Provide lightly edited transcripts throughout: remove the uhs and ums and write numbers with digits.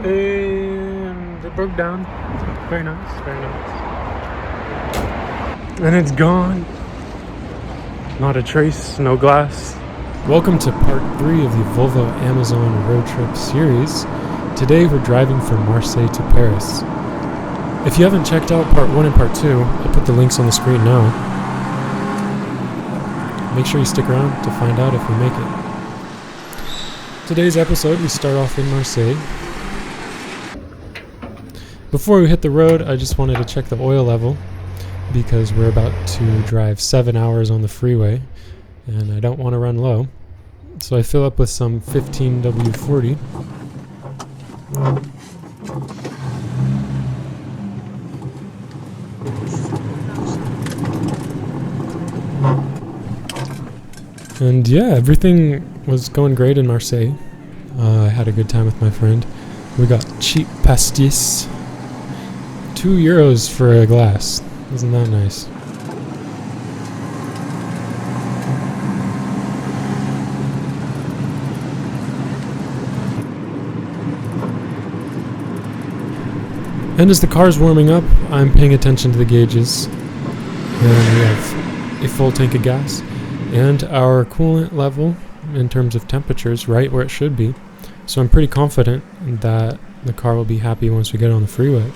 And it broke down. Very nice, very nice. And it's gone. Not a trace, no glass. Welcome to part 3 of the Volvo Amazon road trip series. Today we're driving from Marseille to Paris. If you haven't checked out part 1 and part 2, I'll put the links on the screen now. Make sure you stick around to find out if we make it. Today's episode, we start off in Marseille. Before we hit the road, I just wanted to check the oil level because we're about to drive 7 hours on the freeway and I don't want to run low. So I fill up with some 15W40. And yeah, everything was going great in Marseille. I had a good time with my friend. We got cheap pastis. €2 for a glass. Isn't that nice? And as the car's warming up, I'm paying attention to the gauges. And we have a full tank of gas. And our coolant level, in terms of temperatures, right where it should be. So I'm pretty confident that the car will be happy once we get on the freeway.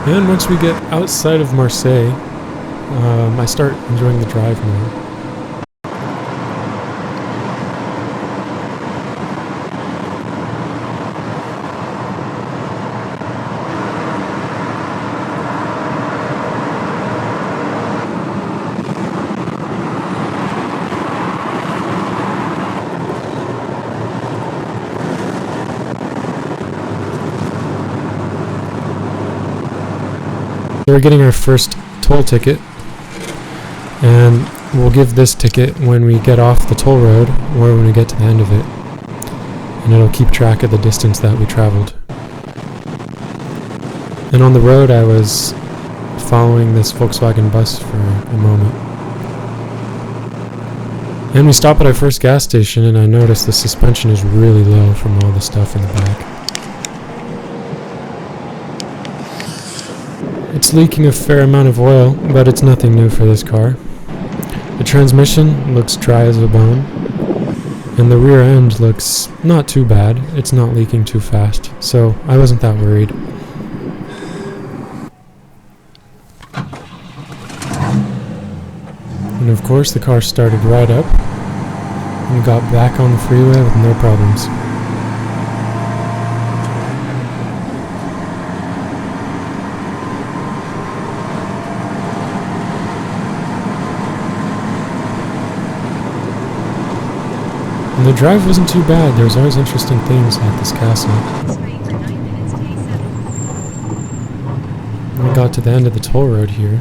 And once we get outside of Marseille, I start enjoying the drive more. We're getting our first toll ticket, and we'll give this ticket when we get off the toll road or when we get to the end of it, and it'll keep track of the distance that we traveled. And on the road I was following this Volkswagen bus for a moment. And we stop at our first gas station and I notice the suspension is really low from all the stuff in the back. It's leaking a fair amount of oil, but it's nothing new for this car. The transmission looks dry as a bone, and the rear end looks not too bad. It's not leaking too fast, so I wasn't that worried. And of course the car started right up, and got back on the freeway with no problems. And the drive wasn't too bad. There was always interesting things at this castle. We got to the end of the toll road here.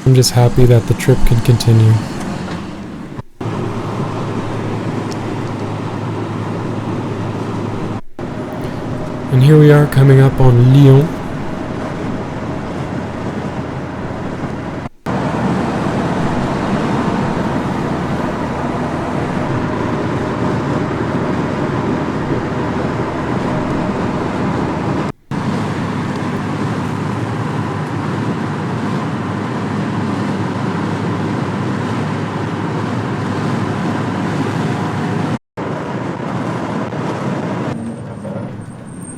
I'm just happy that the trip can continue. And here we are coming up on Lyon.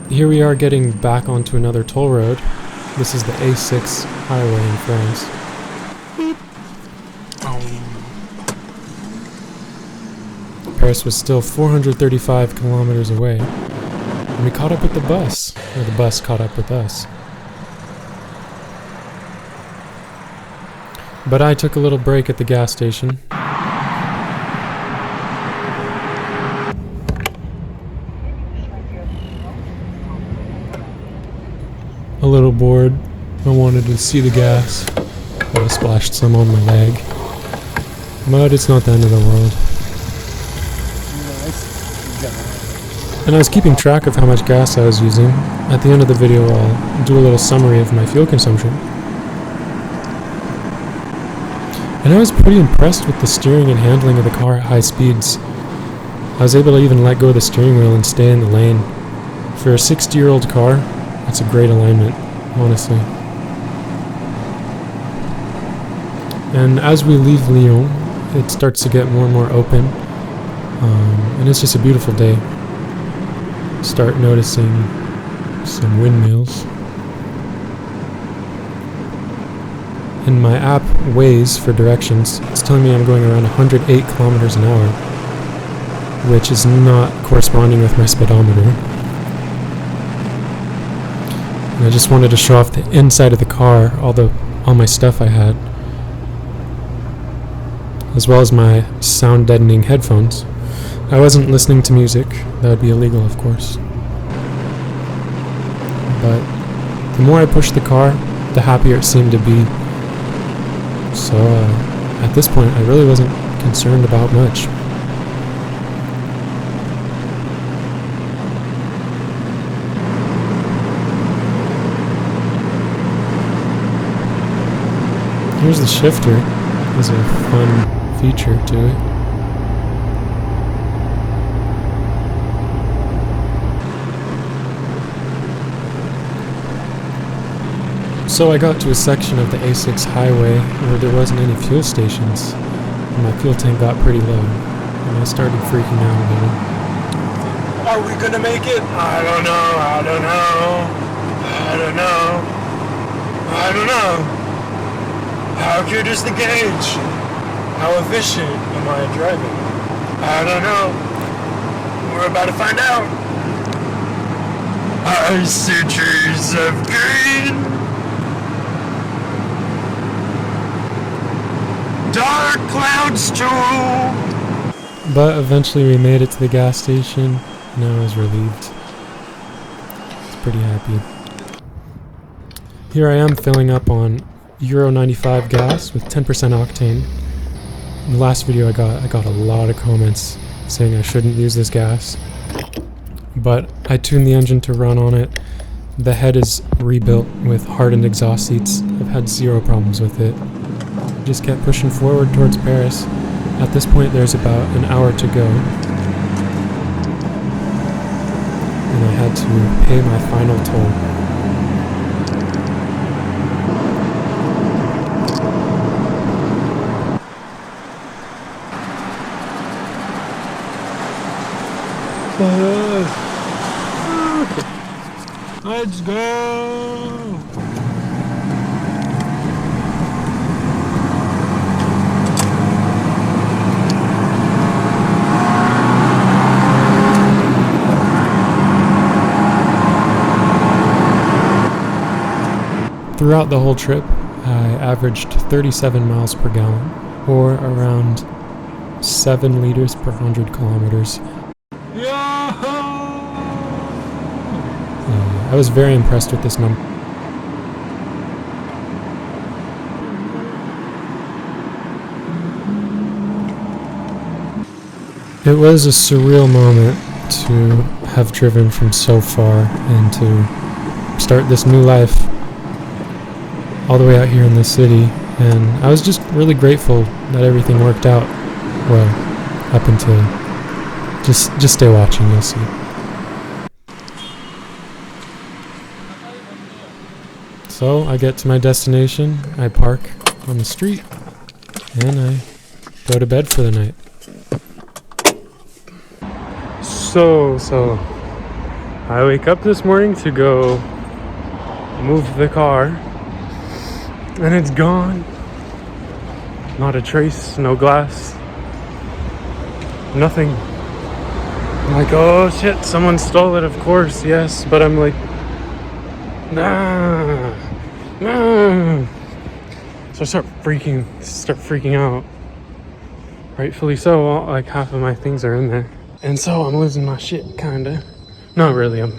Here we are getting back onto another toll road. This is the A6 highway in France. Paris was still 435 kilometers away. And we caught up with the bus, or the bus caught up with us. But I took a little break at the gas station. A little bored. I wanted to see the gas. I splashed some on my leg. But it's not the end of the world. And I was keeping track of how much gas I was using. At the end of the video, I'll do a little summary of my fuel consumption. And I was pretty impressed with the steering and handling of the car at high speeds. I was able to even let go of the steering wheel and stay in the lane. For a 60-year-old car, that's a great alignment, honestly. And as we leave Lyon, it starts to get more and more open. And it's just a beautiful day. Start noticing some windmills. And my app Waze for directions, it's telling me I'm going around 108 kilometers an hour, which is not corresponding with my speedometer. And I just wanted to show off the inside of the car, all my stuff I had, as well as my sound deadening headphones. I wasn't listening to music. That would be illegal, of course. But the more I pushed the car, the happier it seemed to be. So at this point, I really wasn't concerned about much. Here's the shifter. There's a fun feature to it. So I got to a section of the A6 highway where there wasn't any fuel stations, and my fuel tank got pretty low, and I started freaking out a little. Are we gonna make it? I don't know, I don't know, I don't know, I don't know. How good is the gauge? How efficient am I driving? I don't know. We're about to find out. I see trees of green. Dark clouds too. But eventually we made it to the gas station, and I was relieved. I was pretty happy. Here I am filling up on Euro 95 gas with 10% octane. In the last video I got a lot of comments saying I shouldn't use this gas. But I tuned the engine to run on it. The head is rebuilt with hardened exhaust seats. I've had zero problems with it. Just kept pushing forward towards Paris. At this point there's about an hour to go. And I had to pay my final toll. Let's go! Throughout the whole trip, I averaged 37 miles per gallon, or around 7 liters per 100 kilometers. I was very impressed with this number. It was a surreal moment to have driven from so far and to start this new life all the way out here in the city, and I was just really grateful that everything worked out well up until just stay watching, you'll see. So I get to my destination, I park on the street, and I go to bed for the night. So I wake up this morning to go move the car, and it's gone. Not a trace, no glass, nothing. I'm like, oh shit, someone stole it, of course, yes, but I'm like, nah. So I start freaking out. Rightfully so, like half of my things are in there. And so I'm losing my shit, kinda. Not really, I'm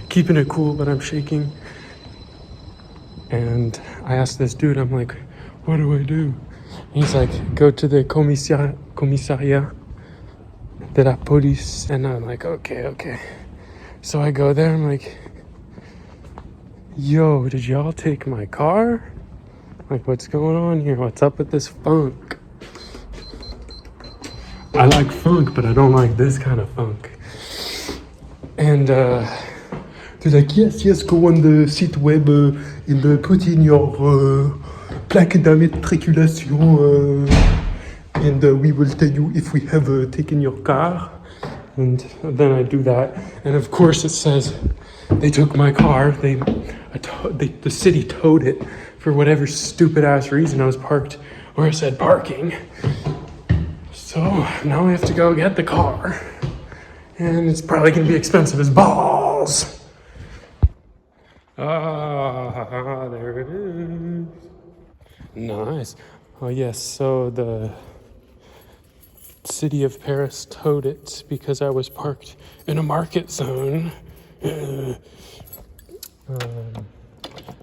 keeping it cool, but I'm shaking. And I asked this dude, I'm like, what do I do? He's like, go to the commissariat de la police. And I'm like, okay. So I go there, I'm like, yo, did y'all take my car? Like, what's going on here? What's up with this funk? I like funk, but I don't like this kind of funk. And they're like, yes, go on the site web and put in your plaque d'immatriculation and we will tell you if we have taken your car. And then I do that. And of course it says they took my car. The city towed it for whatever stupid ass reason. I was parked where it said parking. So now I have to go get the car. And it's probably gonna be expensive as balls. Ah, there it is. Nice. Oh yes, so the city of Paris towed it because I was parked in a market zone.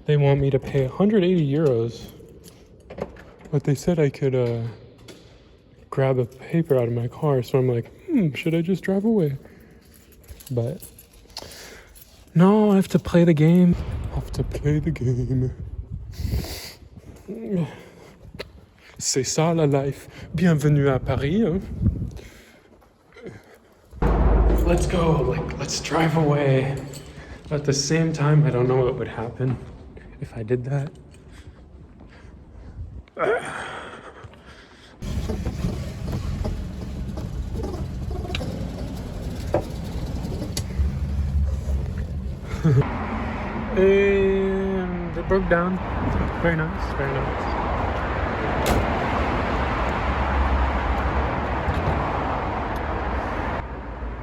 They want me to pay 180 euros, but they said I could grab a paper out of my car, so I'm like, should I just drive away? But no, I have to play the game. C'est ça la life. Bienvenue à Paris. Hein? Let's go, let's drive away. At the same time, I don't know what would happen if I did that. And it broke down. Very nice, very nice.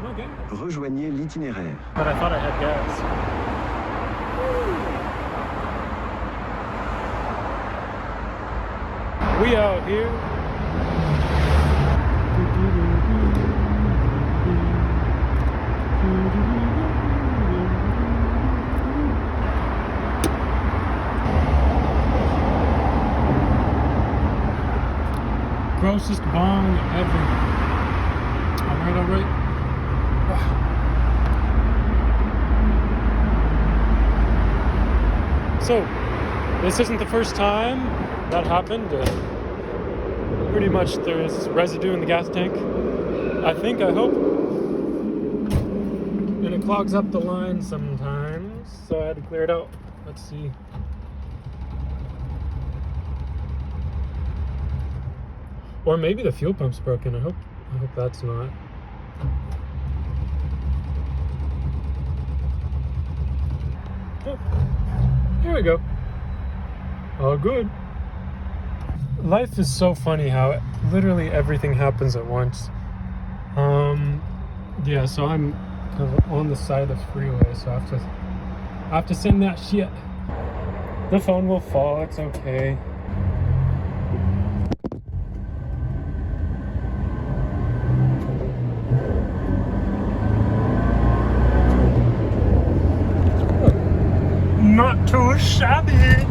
Okay. Rejoignez l'itinéraire. But I thought I had gas. We out here. Grossest bong ever. Alright. So, this isn't the first time that happened. Pretty much there is residue in the gas tank. I hope. And it clogs up the line sometimes, so I had to clear it out. Let's see. Or maybe the fuel pump's broken. I hope that's not. Oh, here we go. All good. Life is so funny how literally everything happens at once. Yeah, so I'm kind of on the side of the freeway, so I have to send that shit. The phone will fall, it's okay. Not too shabby.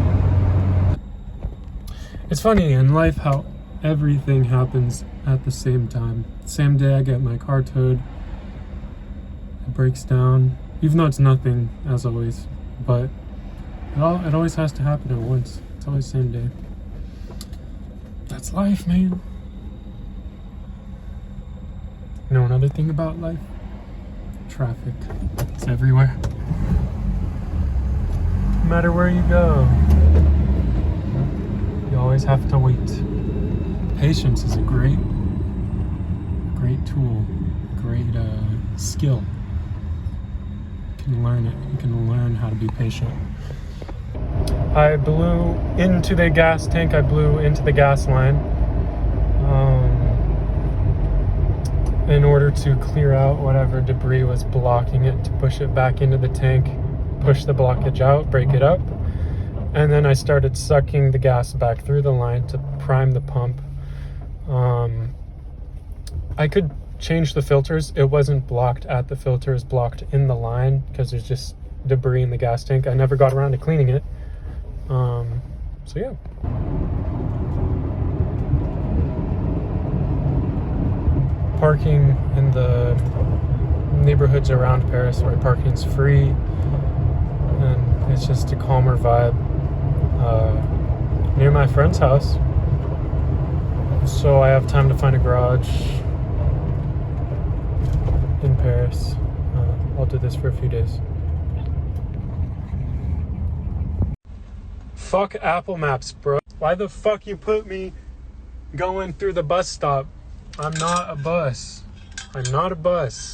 It's funny in life how everything happens at the same time. Same day I get my car towed, it breaks down, even though it's nothing, as always, but it always has to happen at once. It's always the same day. That's life, man. You know another thing about life? Traffic. It's everywhere. No matter where you go, you always have to wait. Patience is a great tool, great skill. You can learn it. You can learn how to be patient. I blew into the gas tank. I blew into the gas line in order to clear out whatever debris was blocking it, to push it back into the tank, push the blockage out, break it up. And then I started sucking the gas back through the line to prime the pump. I could change the filters. It wasn't blocked at the filters, blocked in the line because there's just debris in the gas tank. I never got around to cleaning it. So yeah. parking in the neighborhoods around Paris where parking's free, and it's just a calmer vibe near my friend's house. So I have time to find a garage in Paris. I'll do this for a few days. Fuck Apple Maps, bro. Why the fuck you put me going through the bus stop? I'm not a bus. I'm not a bus.